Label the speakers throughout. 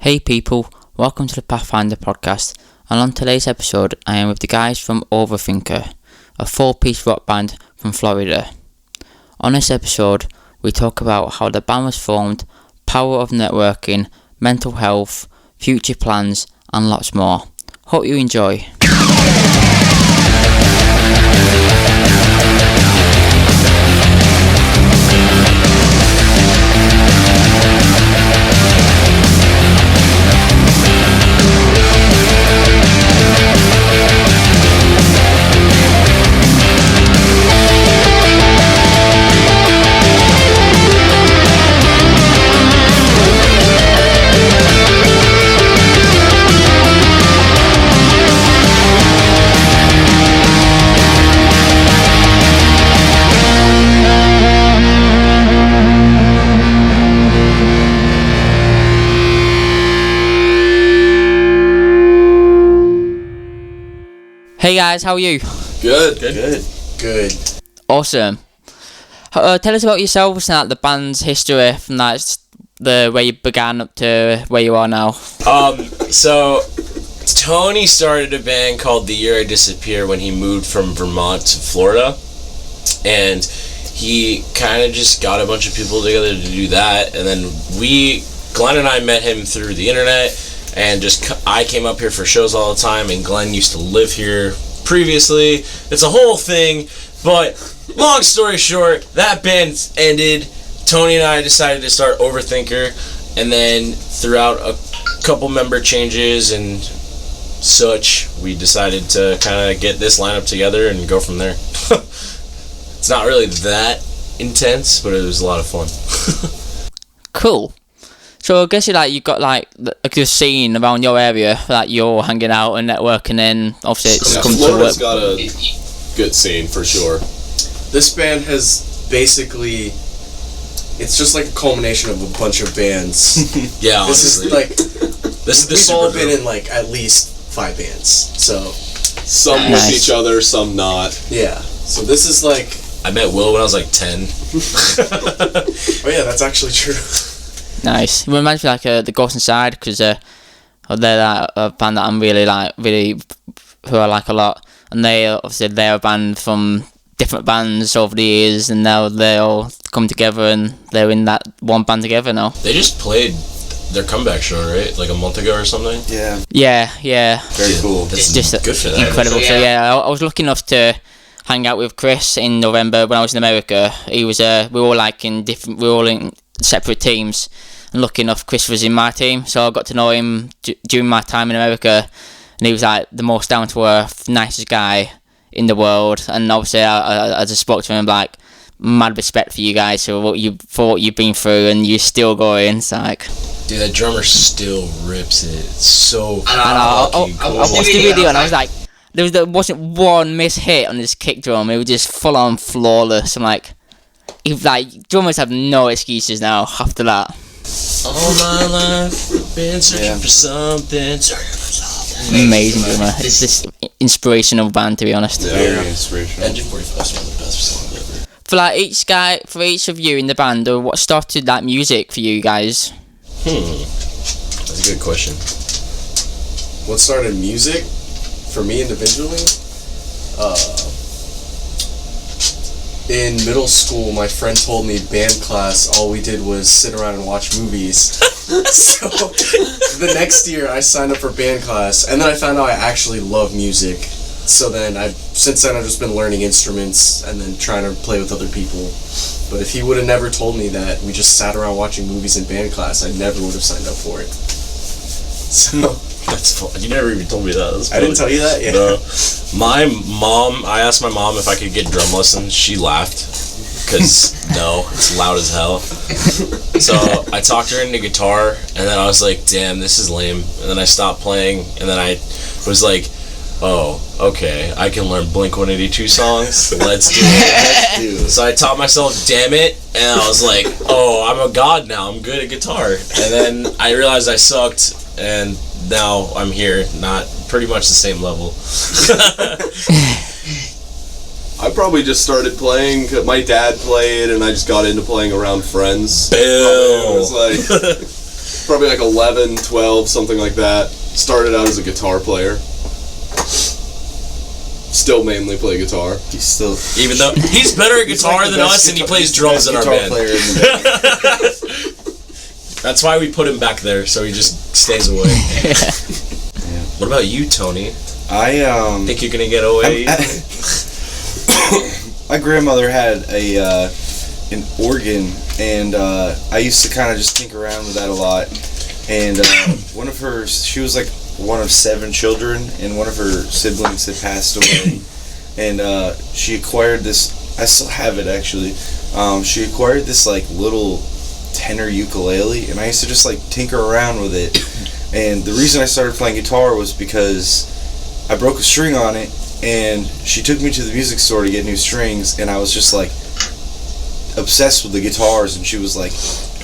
Speaker 1: Hey people, welcome to the Pathfinder Podcast, and on today's episode I am with the guys from Overthinker, a 4-piece rock band from Florida. On this episode we talk about how the band was formed, power of networking, mental health, future plans and lots more. Hope you enjoy. Hey guys, how are you?
Speaker 2: Good.
Speaker 1: Awesome. Tell us about yourselves and the band's history from the way you began up to where you are now.
Speaker 2: So Tony started a band called The Year I Disappear when he moved from Vermont to Florida, and he kind of just got a bunch of people together to do that, and then Glenn and I met him through the internet. And I came up here for shows all the time, and Glenn used to live here previously. It's a whole thing, but long story short, that band ended. Tony and I decided to start Overthinker, and then throughout a couple member changes and such, we decided to kind of get this lineup together and go from there. It's not really that intense, but it was a lot of fun.
Speaker 1: Cool. So I guess you got a good scene around your area, you're hanging out and networking, and obviously it's come to work.
Speaker 3: Florida's got a good scene for sure.
Speaker 4: This band has basically, it's just like a culmination of a bunch of bands.
Speaker 2: Yeah,
Speaker 4: this
Speaker 2: honestly.
Speaker 4: We've all been in at least 5 bands, so.
Speaker 3: Some with each other, some not.
Speaker 4: Yeah, so this is
Speaker 2: I met Will when I was 10.
Speaker 4: Oh yeah, that's actually true.
Speaker 1: Nice. It reminds me the Ghost Inside, because they're a band that I'm really who I like a lot, and they're a band from different bands over the years, and now they all come together and they're in that one band together now.
Speaker 2: They just played their comeback show, right? A month ago or something?
Speaker 4: Yeah.
Speaker 1: Yeah.
Speaker 4: Very cool.
Speaker 1: It's just
Speaker 2: good for that.
Speaker 1: Incredible. So yeah, I was lucky enough to hang out with Chris in November when I was in America. He was we were all in separate teams, and lucky enough Chris was in my team, so I got to know him during my time in America, and he was the most down to earth, nicest guy in the world. And obviously I just spoke to him mad respect for you guys for what you've been through, and you're still going. It's
Speaker 2: dude, that drummer still rips it. It's so
Speaker 1: I
Speaker 2: cool.
Speaker 1: watched the video and I was there wasn't one miss hit on his kick drum. It was just full on flawless. I'm drummers have no excuses now after that.
Speaker 2: All my life, been searching for something.
Speaker 1: Amazing drummer. It's just inspirational band, to be honest.
Speaker 3: Yeah, very inspirational.
Speaker 2: Engine 45 is one of the best songs ever.
Speaker 1: For each of you in the band, what started that music for you guys?
Speaker 2: That's a good question.
Speaker 4: What started music for me individually? In middle school, my friend told me band class, all we did was sit around and watch movies. So the next year I signed up for band class, and then I found out I actually love music. So since then I've just been learning instruments and then trying to play with other people. But if he would have never told me that we just sat around watching movies in band class, I never would have signed up for it. So
Speaker 2: that's fun. You never even told me that.
Speaker 4: I didn't tell you that? Yeah.
Speaker 2: No. I asked my mom if I could get drum lessons. She laughed, because no, it's loud as hell. So I talked her into guitar, and then I was like, damn, this is lame. And then I stopped playing, and then I was like, oh, okay, I can learn Blink-182 songs. Let's do it. So I taught myself Damn It, and I was like, oh, I'm a god now. I'm good at guitar. And then I realized I sucked, and now I'm here, not pretty much the same level.
Speaker 3: I probably just started playing, 'cause my dad played, and I just got into playing around friends.
Speaker 2: Bill!
Speaker 3: It was probably like 11, 12, something like that. Started out as a guitar player. Still mainly play guitar.
Speaker 4: He's still...
Speaker 2: Even though he's better at guitar
Speaker 4: like
Speaker 2: than us, and he plays drums in our band.
Speaker 4: Player in the band.
Speaker 2: That's why we put him back there, so he just stays away.
Speaker 4: Yeah.
Speaker 2: What about you, Tony?
Speaker 4: I
Speaker 2: Think you're gonna get away?
Speaker 4: My grandmother had an organ, and I used to kind of just tinker around with that a lot. And she was like one of 7 children, and one of her siblings had passed away. And she acquired this. I still have it actually. She acquired this like little tenor ukulele, and I used to just like tinker around with it. And the reason I started playing guitar was because I broke a string on it, and she took me to the music store to get new strings, and I was just like obsessed with the guitars, and she was like,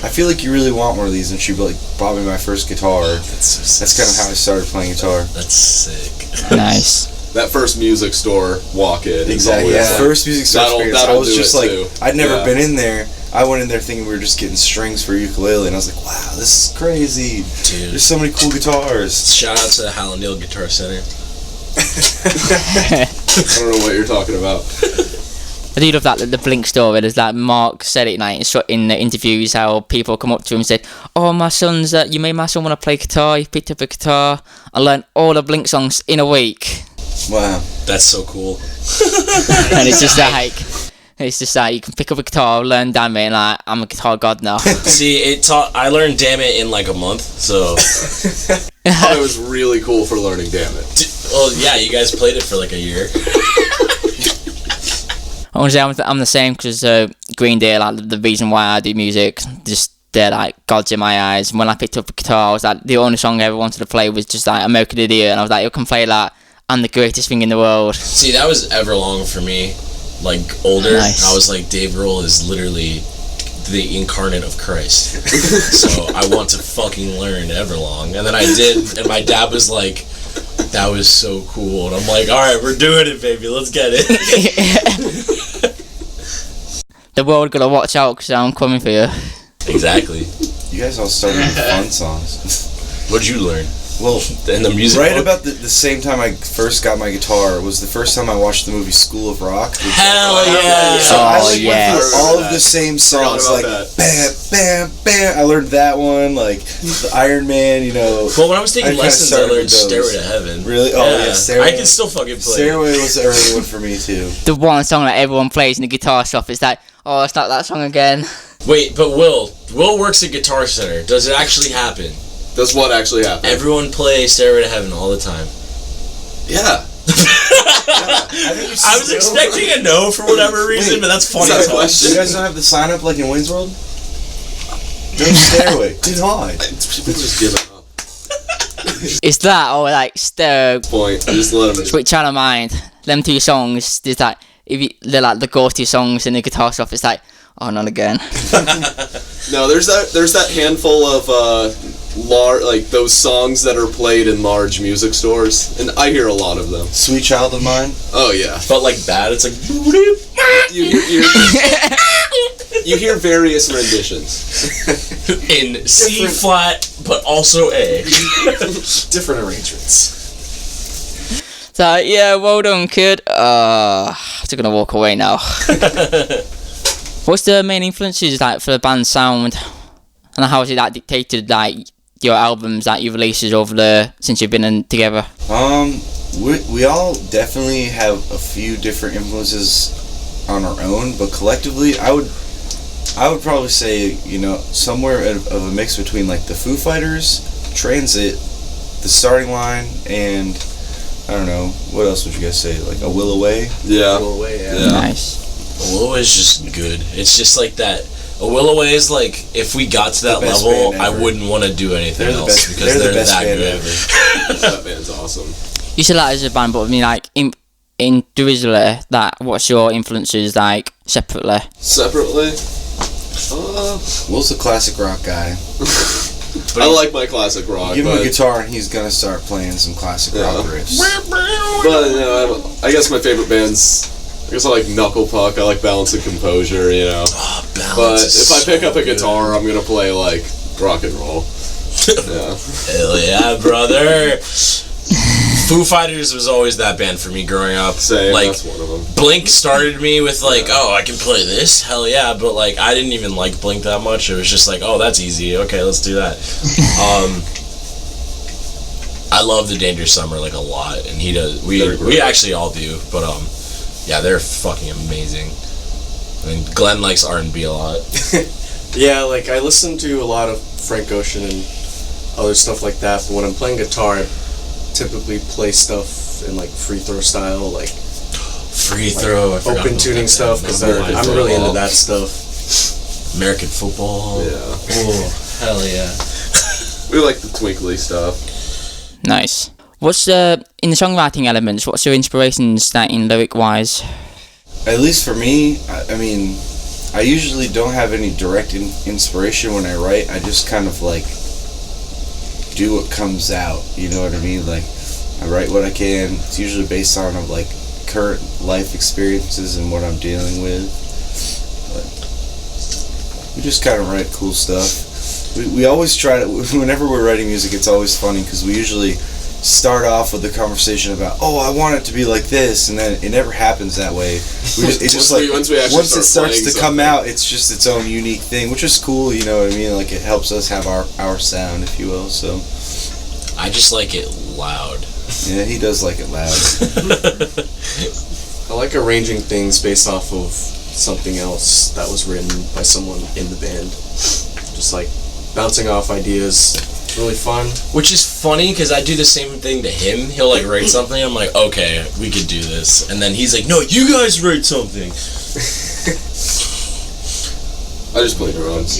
Speaker 4: I feel like you really want one of these, and she like bought me my first guitar. That's kind of how I started playing guitar.
Speaker 2: That's sick.
Speaker 1: Nice.
Speaker 3: That first music store walk-in.
Speaker 4: Exactly. Yeah. First music store experience. I was just like,
Speaker 3: too.
Speaker 4: I'd never been in there. I went in there thinking we were just getting strings for ukulele, and I was like, wow, this is crazy.
Speaker 2: Dude.
Speaker 4: There's so many cool guitars.
Speaker 2: Shout out to the Hallandale Guitar Center.
Speaker 3: I don't know what you're talking about.
Speaker 1: I do love that the Blink story. There's like Mark said it like in the interviews how people come up to him and said, "Oh, my son's you made my son want to play guitar. He picked up a guitar and learned all the Blink songs in a week."
Speaker 4: Wow.
Speaker 2: That's so cool.
Speaker 1: And it's just like you can pick up a guitar, learn Damn It, and like I'm a guitar god now.
Speaker 2: See, I learned Damn It in like a month, so.
Speaker 3: I thought it was really cool for learning Damn It.
Speaker 2: Well, yeah, you guys played it for like a year.
Speaker 1: I want to say I'm the same because Green Day, like the reason why I do music, just they're like gods in my eyes. And when I picked up a guitar, I was like, the only song I ever wanted to play was just like American Idiot, and I was like, you can play that. I'm the greatest thing in the world.
Speaker 2: See, that was Everlong for me. Like older,
Speaker 1: Nice.
Speaker 2: I was like, Dave Grohl is literally the incarnate of Christ. So I want to fucking learn Everlong, and then I did, and my dad was like, that was so cool, and I'm like, all right, we're doing it, baby, let's get it.
Speaker 1: The world gotta watch out because I'm coming for you.
Speaker 2: Exactly.
Speaker 4: You guys all started with fun songs.
Speaker 2: What did you learn?
Speaker 4: Well,
Speaker 2: In the music
Speaker 4: right
Speaker 2: book?
Speaker 4: about the same time I first got my guitar was the first time I watched the movie School of Rock.
Speaker 2: Hell yeah!
Speaker 4: So I like
Speaker 1: yes.
Speaker 4: went through all of the same songs,
Speaker 3: Forgot
Speaker 4: like
Speaker 3: about
Speaker 4: bam, bam, bam. I learned that one, like the Iron Man,
Speaker 2: Well, when I was taking
Speaker 4: kinda
Speaker 2: lessons, I
Speaker 4: started
Speaker 2: learned
Speaker 4: with those.
Speaker 2: Stairway to Heaven.
Speaker 4: Really? Oh, yeah, Stairway.
Speaker 2: I can still fucking play.
Speaker 4: Stairway was the early one for me too.
Speaker 1: The one song that everyone plays in the guitar shop is like, oh, it's not that song again.
Speaker 2: Wait, but Will works at Guitar Center. Does it actually happen?
Speaker 3: That's what actually happened.
Speaker 2: Everyone plays Stairway to Heaven all the time.
Speaker 3: Yeah.
Speaker 2: I was expecting a no for whatever reason, but that's funny.
Speaker 3: Is that a
Speaker 2: as hell.
Speaker 3: question?
Speaker 4: You guys don't have the sign up like in Wayne's World? Go to Stairway. Deny.
Speaker 3: People just give it up.
Speaker 1: It's that or like
Speaker 3: Point. Just let them.
Speaker 1: Switch Channel Mind. Them two songs. There's like they're like the go-to songs in the guitar shop. It's like, oh, not again.
Speaker 3: No, there's that handful of like those songs that are played in large music stores, and I hear a lot of them.
Speaker 4: Sweet Child of Mine.
Speaker 3: Oh yeah.
Speaker 2: But like bad, it's like
Speaker 3: you hear various renditions.
Speaker 2: in C flat, but also A.
Speaker 4: Different arrangements.
Speaker 1: So yeah, well done, kid. I'm just gonna walk away now. What's the main influences like for the band's sound, and how has it like dictated like your albums that you've released since you've been together?
Speaker 4: We all definitely have a few different influences on our own, but collectively, I would probably say, somewhere of a mix between like the Foo Fighters, Transit, the Starting Line, and I don't know, what else would you guys say? Like A Will Away?
Speaker 3: Yeah.
Speaker 4: Yeah.
Speaker 1: Nice.
Speaker 2: A Will Away is just good. It's just like that. A Will Away is like, if we got to that
Speaker 4: The best
Speaker 2: level,
Speaker 4: band
Speaker 2: I
Speaker 4: ever.
Speaker 2: wouldn't want to do anything
Speaker 4: They're the
Speaker 2: else
Speaker 4: best.
Speaker 2: because
Speaker 4: They're the best
Speaker 2: that
Speaker 4: band
Speaker 2: good.
Speaker 4: ever.
Speaker 3: That band's awesome.
Speaker 1: You said that as a band, but I mean like individually, that what's your influences like separately?
Speaker 3: Separately,
Speaker 4: Will's a classic rock guy.
Speaker 3: I like my classic rock.
Speaker 4: Give him
Speaker 3: but,
Speaker 4: a guitar and he's gonna start playing some classic rock riffs.
Speaker 3: But I guess my favorite bands. I guess I like Knuckle Puck. I like Balance and Composure.
Speaker 2: Oh, Balance
Speaker 3: But
Speaker 2: is
Speaker 3: if I pick
Speaker 2: so
Speaker 3: up a
Speaker 2: good.
Speaker 3: guitar, I'm gonna play like rock and roll. Yeah.
Speaker 2: Hell yeah, brother. Foo Fighters was always that band for me growing up.
Speaker 3: Same,
Speaker 2: like,
Speaker 3: that's one of them.
Speaker 2: Blink started me with like, oh, I can play this, hell yeah, but like I didn't even like Blink that much. It was just like, oh, that's easy. Okay, let's do that. I love The Dangerous Summer like a lot, and he does. We actually all do, but yeah, they're fucking amazing. I mean, Glenn likes R&B a lot.
Speaker 4: Yeah, like I listen to a lot of Frank Ocean and other stuff like that, but when I'm playing guitar, I typically play stuff in like free throw style, like
Speaker 2: Free throw,
Speaker 4: open tuning stuff, because I'm really into that stuff.
Speaker 2: American football.
Speaker 3: Yeah.
Speaker 2: Oh, hell yeah.
Speaker 3: We like the twinkly stuff.
Speaker 1: Nice. What's in the songwriting elements? What's your inspirations that in lyric wise?
Speaker 5: At least for me, I mean, I usually don't have any direct inspiration when I write. I just kind of like do what comes out. You know what I mean? Like I write what I can. It's usually based on like current life experiences and what I'm dealing with. But we just kind of write cool stuff. We always try to, whenever we're writing music, it's always funny because we usually start off with a conversation about, oh, I want it to be like this, and then it never happens that way. Once it starts to come out, it's just its own unique thing, which is cool, you know what I mean? Like it helps us have our sound, if you will. So
Speaker 2: I just like it loud.
Speaker 5: Yeah, he does like it loud.
Speaker 4: I like arranging things based off of something else that was written by someone in the band. Just like bouncing off ideas. It's really fun.
Speaker 2: Which is funny because I do the same thing to him. He'll like write something. I'm like, okay, we could do this. And then he's like, no, you guys write something.
Speaker 3: I just play drums.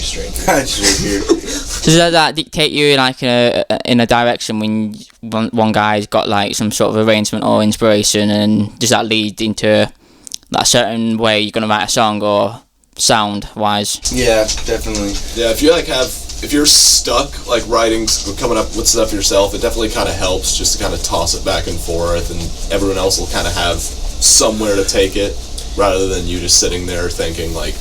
Speaker 5: I just hear.
Speaker 1: Does that dictate you like in a direction when one guy's got like some sort of arrangement or inspiration, and does that lead into like a certain way you're gonna write a song or sound wise?
Speaker 5: Yeah, definitely.
Speaker 3: Yeah, if you're stuck like writing, coming up with stuff yourself, it definitely kind of helps just to kind of toss it back and forth, and everyone else will kind of have somewhere to take it, rather than you just sitting there thinking like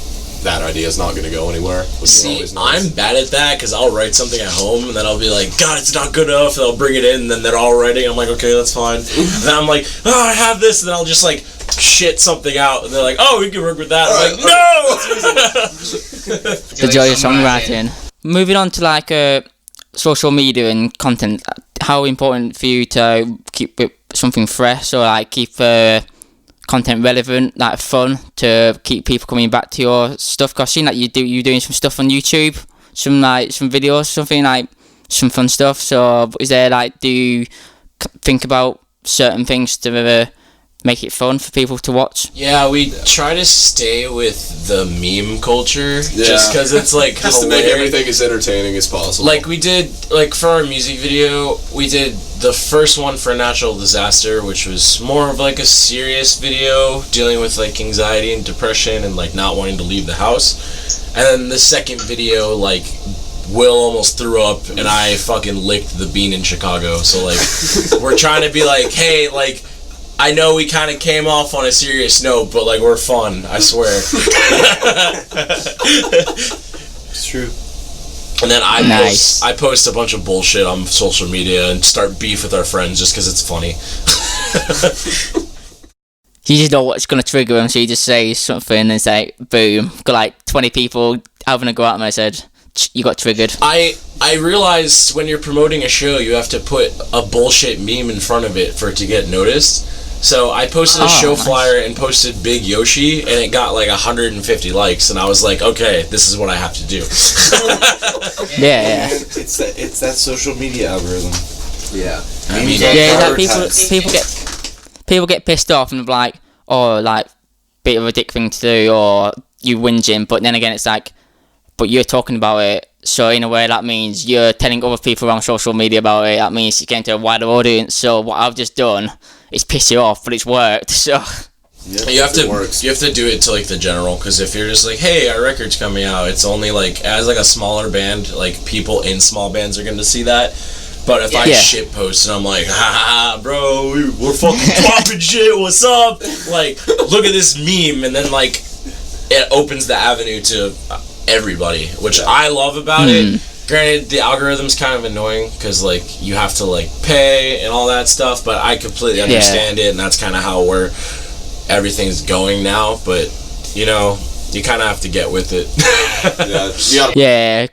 Speaker 3: that idea is not going to go anywhere.
Speaker 2: See, I'm bad at that because I'll write something at home and then I'll be like, God, it's not good enough, and I'll bring it in, and then they're all writing, I'm like, okay, that's fine. And then I'm like, oh, I have this, and then I'll just like shit something out, and they're like, oh, we can work with that. I'm like, no!
Speaker 1: The joy of songwriting. Moving on to like social media and content, how important for you to keep something fresh or like keep content relevant, like fun, to keep people coming back to your stuff? Cause I've seen that you're doing some stuff on YouTube, some videos, something like some fun stuff. So is there like, do you think about certain things to make it fun for people to watch?
Speaker 2: Yeah, we try to stay with the meme culture, just because it's like
Speaker 3: just to make everything as entertaining as possible.
Speaker 2: Like we did, like for our music video, we did the first one for Natural Disaster, which was more of like a serious video dealing with like anxiety and depression and like not wanting to leave the house. And then the second video, like Will almost threw up and I fucking licked the bean in Chicago. So like we're trying to be like, hey, like I know we kind of came off on a serious note, but like we're fun, I swear.
Speaker 5: It's true.
Speaker 2: And then I post a bunch of bullshit on social media and start beef with our friends just because it's funny.
Speaker 1: You just know what's going to trigger them, so you just say something and it's like, boom, got like 20 people having a go at me. I said, you got triggered.
Speaker 2: I realized when you're promoting a show, you have to put a bullshit meme in front of it for it to get noticed. So I posted a show flyer and posted Big Yoshi, and it got like 150 likes, and I was like, okay, this is what I have to do.
Speaker 1: Yeah.
Speaker 5: It's that social media algorithm.
Speaker 4: Yeah.
Speaker 2: I mean,
Speaker 1: people get pissed off and they're like, oh, like, bit of a dick thing to do, or you whinging, but then again, it's like, but you're talking about it, so in a way that means you're telling other people on social media about it, that means you're getting to a wider audience, so what I've just done is piss you off, but it's worked, so...
Speaker 3: Yep,
Speaker 2: you have to do it to like the general, because if you're just like, hey, our record's coming out, it's only like, as like a smaller band, like people in small bands are going to see that. But if I shit post and I'm like, ha, bro, we're fucking dropping shit, what's up? Like, look at this meme, and then like it opens the avenue to everybody, which I love about it. Granted, the algorithm's kind of annoying because like you have to like pay and all that stuff, but I completely understand it, and that's kind of how everything's going now. But you know, you kind of have to get with it.
Speaker 1: Yeah,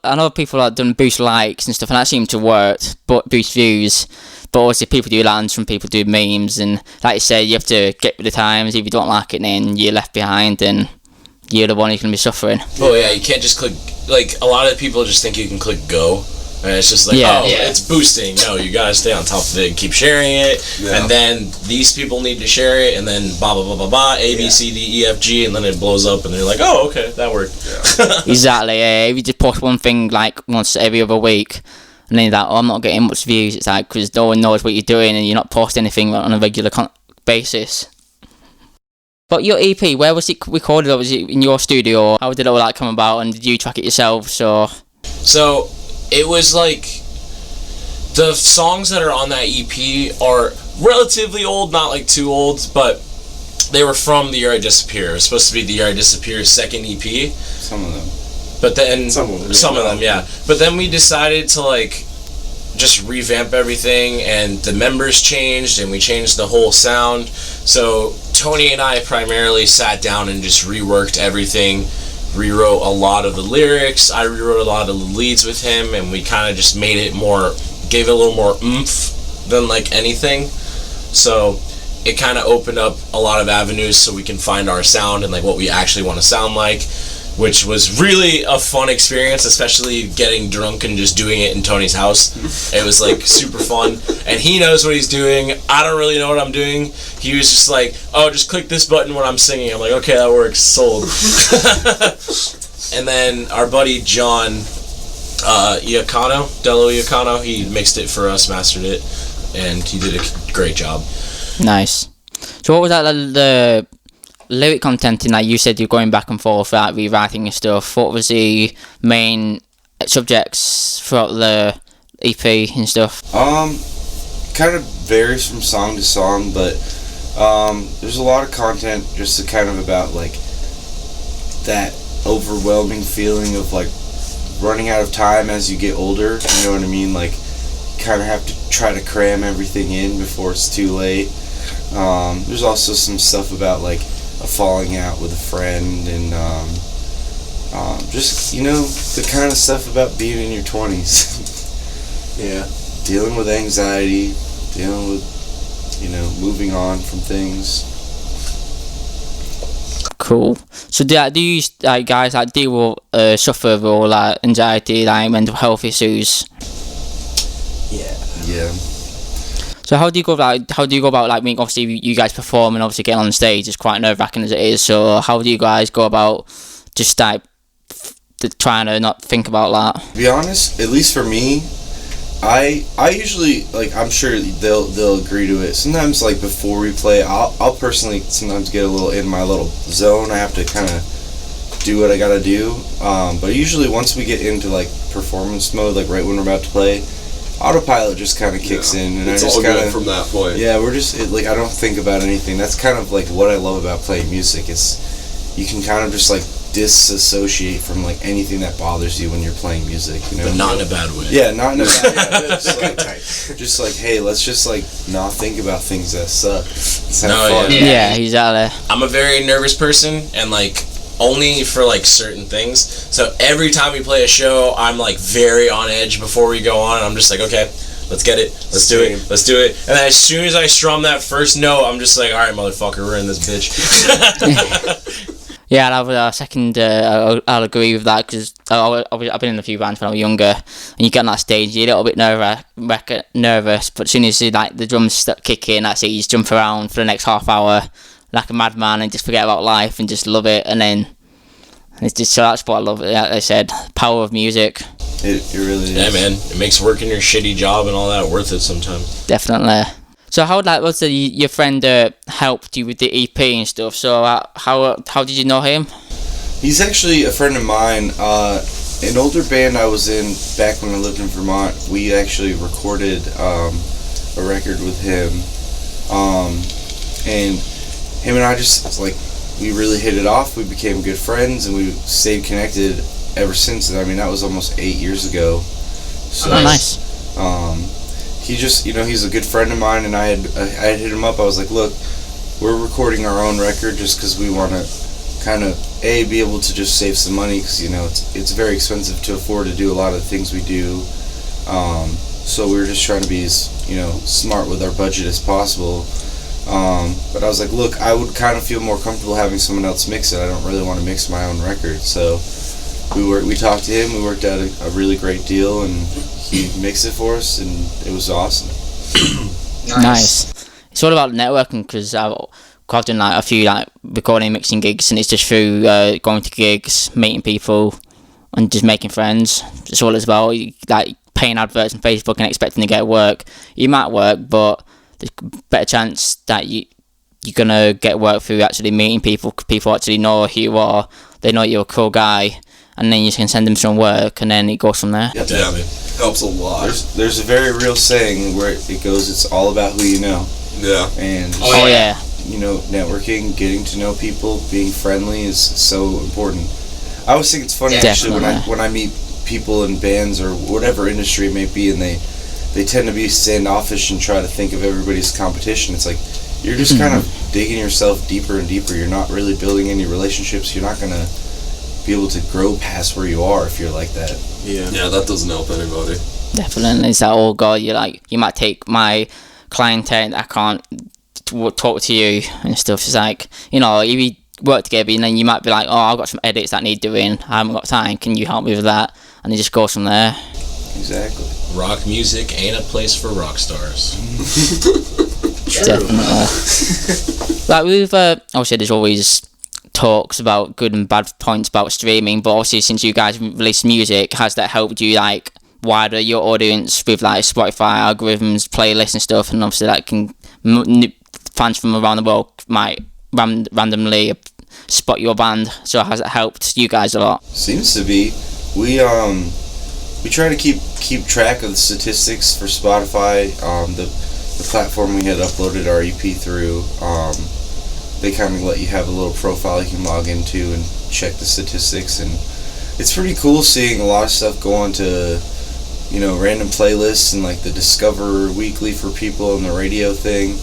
Speaker 1: I know people that done boost likes and stuff, and that seemed to work, but boost views. But obviously, people do lands, some people do memes, and like you said, you have to get with the times. If you don't like it, then you're left behind, and you're the one who's going to be suffering.
Speaker 2: Oh yeah, you can't just click, like, a lot of people just think you can click go, and it's just like, it's boosting. No, you gotta stay on top of it and keep sharing it, and then these people need to share it, and then blah blah blah blah blah, A, B, C, D, E, F, G, and then it blows up, and they're like, oh, okay, that worked.
Speaker 1: Exactly, if you just post one thing, like, once every other week, and then you're like, oh, I'm not getting much views, it's like, because no one knows what you're doing, and you're not posting anything on a regular basis. But your EP, where was it recorded? Or was it in your studio? How did all that come about? And did you track it yourself? So
Speaker 2: it was like, the songs that are on that EP are relatively old, not like too old, but they were from The Year I Disappear. It was supposed to be The Year I Disappear's second EP.
Speaker 5: Some of them.
Speaker 2: But then some of them, yeah. But then we decided to like just revamp everything, and the members changed, and we changed the whole sound. So Tony and I primarily sat down and just reworked everything, rewrote a lot of the lyrics. I rewrote a lot of the leads with him, and we kind of just made it more, gave it a little more oomph than like anything. So it kind of opened up a lot of avenues so we can find our sound and like what we actually want to sound like, which was really a fun experience, especially getting drunk and just doing it in Tony's house. It was like super fun, and he knows what he's doing. I don't really know what I'm doing. He was just like, oh, just click this button when I'm singing. I'm like, okay, that works, sold. And then our buddy John Dello Iacano, he mixed it for us, mastered it, and he did a great job.
Speaker 1: Nice. So what was that, the lyric content in that? You said you're going back and forth, like rewriting your stuff. What was the main subjects throughout the EP and stuff?
Speaker 5: Kind of varies from song to song, but there's a lot of content just kind of about like that overwhelming feeling of like running out of time as you get older. You know what I mean? Like, you kind of have to try to cram everything in before it's too late. There's also some stuff about like a falling out with a friend, and just, you know, the kind of stuff about being in your 20s.
Speaker 4: Yeah.
Speaker 5: Dealing with anxiety, dealing with, you know, moving on from things.
Speaker 1: Cool. So do you guys like deal with suffer with all like anxiety, like mental health issues?
Speaker 5: Yeah.
Speaker 1: So how do you go about like, being, obviously you guys perform and obviously getting on stage is quite nerve-wracking as it is, so how do you guys go about just like trying to not think about that?
Speaker 5: To be honest, at least for me, I usually, like, I'm sure they'll agree to it. Sometimes, like, before we play, I'll personally sometimes get a little in my little zone. I have to kind of do what I gotta do. But usually once we get into like performance mode, like right when we're about to play, autopilot just kind of kicks in, and
Speaker 3: it's
Speaker 5: I just
Speaker 3: all
Speaker 5: kind
Speaker 3: good from that point.
Speaker 5: Yeah, we're just like, I don't think about anything. That's kind of like what I love about playing music. Is you can kind of just like disassociate from like anything that bothers you when you're playing music, you know.
Speaker 2: But not in a bad way.
Speaker 5: Yeah, not in a bad way. Just like, hey, let's just like not think about things that suck. Let's have fun.
Speaker 1: Yeah, exactly.
Speaker 2: I'm a very nervous person, and like only for like certain things. So every time we play a show, I'm like very on edge before we go on. I'm just like, okay, let's get it, let's do it. And then as soon as I strum that first note, I'm just like, all right, motherfucker, we're in this bitch.
Speaker 1: Yeah, I'll second. I'll agree with that, because I've been in a few bands when I was younger, and you get on that stage, you're a little bit nervous, but as soon as like the drums start kicking, that's it. You just jump around for the next half hour like a madman and just forget about life and just love it, and then it's just, so that's what I love. Like I said, power of music.
Speaker 5: It really is.
Speaker 2: Yeah, man, it makes working your shitty job and all that worth it sometimes.
Speaker 1: Definitely. So how was your friend helped you with the EP and stuff? So how did you know him?
Speaker 5: He's actually a friend of mine. An older band I was in back when I lived in Vermont, we actually recorded a record with him, and him and I just, like, we really hit it off. We became good friends, and we stayed connected ever since. I mean, that was almost 8 years ago. So,
Speaker 1: nice.
Speaker 5: He just, he's a good friend of mine, and I had hit him up. I was like, look, we're recording our own record just because we want to kind of, be able to just save some money, because, it's very expensive to afford to do a lot of the things we do. So we were just trying to be as, smart with our budget as possible. But I was like, look, I would kind of feel more comfortable having someone else mix it. I don't really want to mix my own record. So we talked to him, we worked out a really great deal, and he mixed it for us, and it was awesome.
Speaker 1: Nice. It's all about networking, because I've done like a few like recording, mixing gigs, and it's just through going to gigs, meeting people, and just making friends. It's all it's about. Like paying adverts on Facebook and expecting to get work. You might work, but there's a better chance that you're gonna get work through actually meeting people. People actually know who you are. They know you're a cool guy, and then you can send them some work, and then it goes from there.
Speaker 3: Yeah, definitely helps a lot.
Speaker 5: There's a very real saying where it goes, it's all about who you know.
Speaker 3: Yeah.
Speaker 5: And
Speaker 1: Oh yeah.
Speaker 5: Networking, getting to know people, being friendly is so important. I always think it's funny actually when I meet people in bands or whatever industry it may be, and they tend to be standoffish and try to think of everybody as competition. It's like you're just kind of digging yourself deeper and deeper. You're not really building any relationships. You're not gonna be able to grow past where you are if you're like that.
Speaker 3: Yeah, that doesn't help anybody.
Speaker 1: Definitely. It's that old guy. You might take my clientele. I can't talk to you and stuff. It's like, if we work together, and then you might be like, oh, I've got some edits that need doing, I haven't got time, can you help me with that? And it just goes from there.
Speaker 5: Exactly.
Speaker 2: Rock music ain't a place for rock stars.
Speaker 1: Definitely. Like with obviously there's always talks about good and bad points about streaming, but obviously since you guys released music, has that helped you like wider your audience with like Spotify algorithms, playlists and stuff? And obviously that can fans from around the world might randomly spot your band, so has it helped you guys a lot?
Speaker 5: Seems to be. We try to keep track of the statistics for Spotify. The platform we had uploaded our EP through, they kind of let you have a little profile you can log into and check the statistics, and it's pretty cool seeing a lot of stuff go on to random playlists and like the Discover Weekly for people and the radio thing.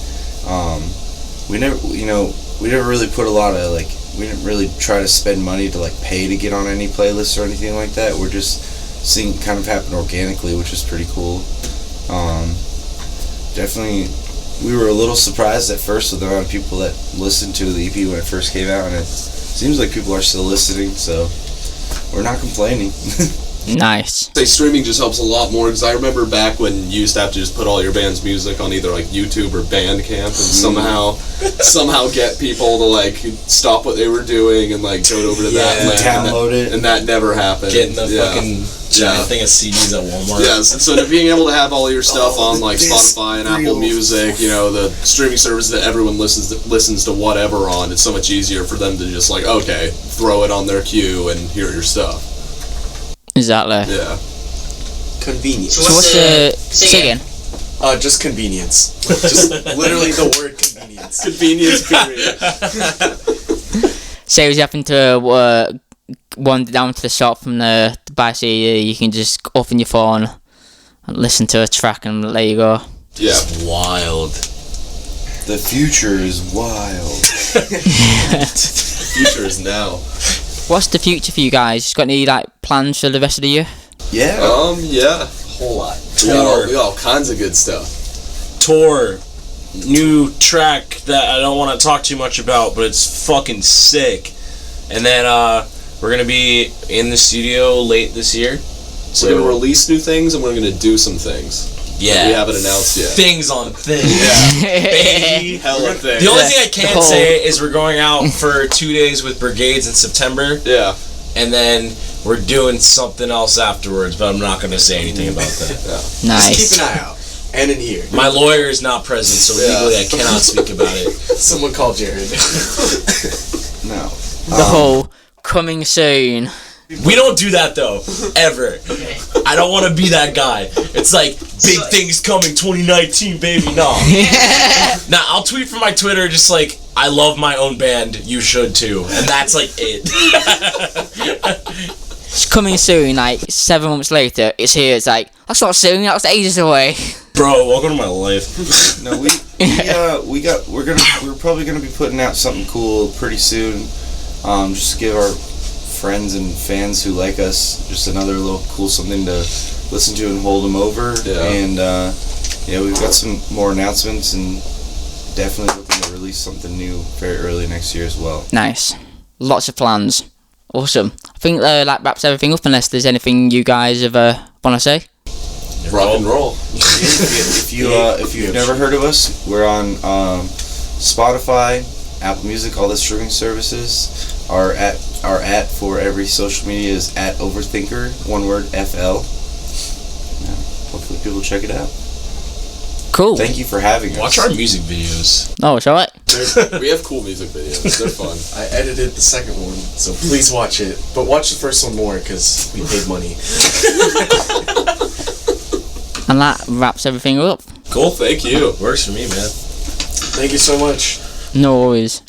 Speaker 5: We never really put a lot of we didn't really try to spend money to pay to get on any playlists or anything like that. We're just seeing it kind of happen organically, which is pretty cool. Definitely, we were a little surprised at first with the amount of people that listened to the EP when it first came out, and it seems like people are still listening, so we're not complaining.
Speaker 1: Nice.
Speaker 3: Streaming just helps a lot more, because I remember back when you used to have to just put all your band's music on either YouTube or Bandcamp and somehow get people to stop what they were doing and go over to that and
Speaker 5: download it,
Speaker 3: and that never happened.
Speaker 2: Getting the fucking giant thing of CDs at Walmart.
Speaker 3: Yes, so being able to have all your stuff on Spotify and Apple Music, the streaming service that everyone listens to whatever on, it's so much easier for them to just okay, throw it on their queue and hear your stuff.
Speaker 1: Exactly.
Speaker 3: Yeah.
Speaker 4: Convenience.
Speaker 1: So what's the... Say again.
Speaker 4: Just convenience. Just literally the word convenience.
Speaker 3: Convenience, period.
Speaker 1: Say if you happen to wander down to the shop from the buy CD, you can just open your phone and listen to a track and there you go.
Speaker 3: Yeah.
Speaker 2: It's wild.
Speaker 5: The future is wild.
Speaker 3: The future is now.
Speaker 1: What's the future for you guys? Got any plans for the rest of the year?
Speaker 5: Yeah.
Speaker 3: Yeah.
Speaker 4: Whole lot.
Speaker 3: We got all kinds of good stuff.
Speaker 6: Tour. New track that I don't want to talk too much about, but it's fucking sick. And then we're going to be in the studio late this year.
Speaker 3: So we're going to release new things, and we're going to do some things.
Speaker 2: Yeah.
Speaker 3: We haven't announced yet.
Speaker 6: Things on things.
Speaker 3: Baby. Hella things.
Speaker 6: The only thing I can say is we're going out for 2 days with Brigades in September.
Speaker 3: Yeah.
Speaker 6: And then we're doing something else afterwards, but I'm not going to say anything about that.
Speaker 3: Yeah.
Speaker 1: Nice.
Speaker 4: Just keep an eye out. And an ear.
Speaker 6: My lawyer is not present, so legally I cannot speak about it.
Speaker 4: Someone call Jared.
Speaker 5: No.
Speaker 1: The whole coming soon.
Speaker 6: We don't do that though, ever. I don't want to be that guy. It's big things coming 2019, baby. No. Nah, I'll tweet from my Twitter just I love my own band. You should too, and that's it.
Speaker 1: It's coming soon, like 7 months later, it's here. It's like, that's not soon, that was ages away.
Speaker 6: Bro, welcome to my life.
Speaker 5: No, we're probably gonna be putting out something cool pretty soon. Just to give our friends and fans who like us just another little cool something to listen to and hold them over.
Speaker 3: Yeah.
Speaker 5: And we've got some more announcements and definitely looking to release something new very early next year as well.
Speaker 1: Nice. Lots of plans. Awesome. I think that wraps everything up unless there's anything you guys have want to say.
Speaker 3: Rock and roll.
Speaker 5: If you've never heard of us, we're on Spotify, Apple Music, all the streaming services. Our at for every social media is at Overthinker, one word, FL. Hopefully people check it out.
Speaker 1: Cool.
Speaker 5: Thank you for having us.
Speaker 6: Watch our music videos.
Speaker 1: Oh, it's alright.
Speaker 3: We have cool music videos. They're fun.
Speaker 4: I edited the second one, so please watch it. But watch the first one more, because we paid money.
Speaker 1: And that wraps everything up.
Speaker 3: Cool, thank you.
Speaker 6: Works for me, man.
Speaker 4: Thank you so much.
Speaker 1: No worries.